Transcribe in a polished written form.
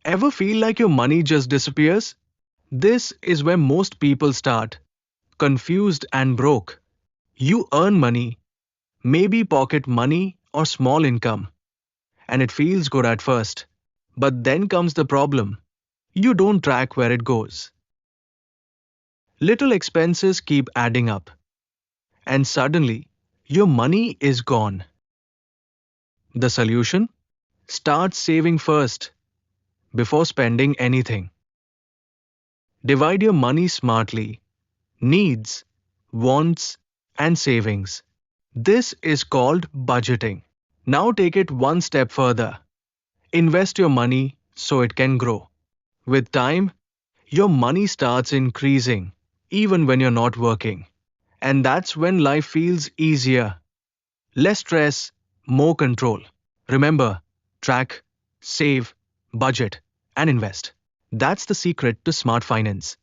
Ever feel like your money just disappears? This is where most people start, confused and broke. You earn money, maybe pocket money or small income, and it feels good at first. But then comes the problem. You don't track where it goes. Little expenses keep adding up, and suddenly, your money is gone. The solution? Start saving first, before spending anything. Divide your money smartly: needs, wants, and savings. This is called budgeting. Now take it one step further. Invest your money so it can grow. With time, your money starts increasing, even when you're not working. And that's when life feels easier. Less stress, more control. Remember, track, save, budget, and invest. That's the secret to smart finance.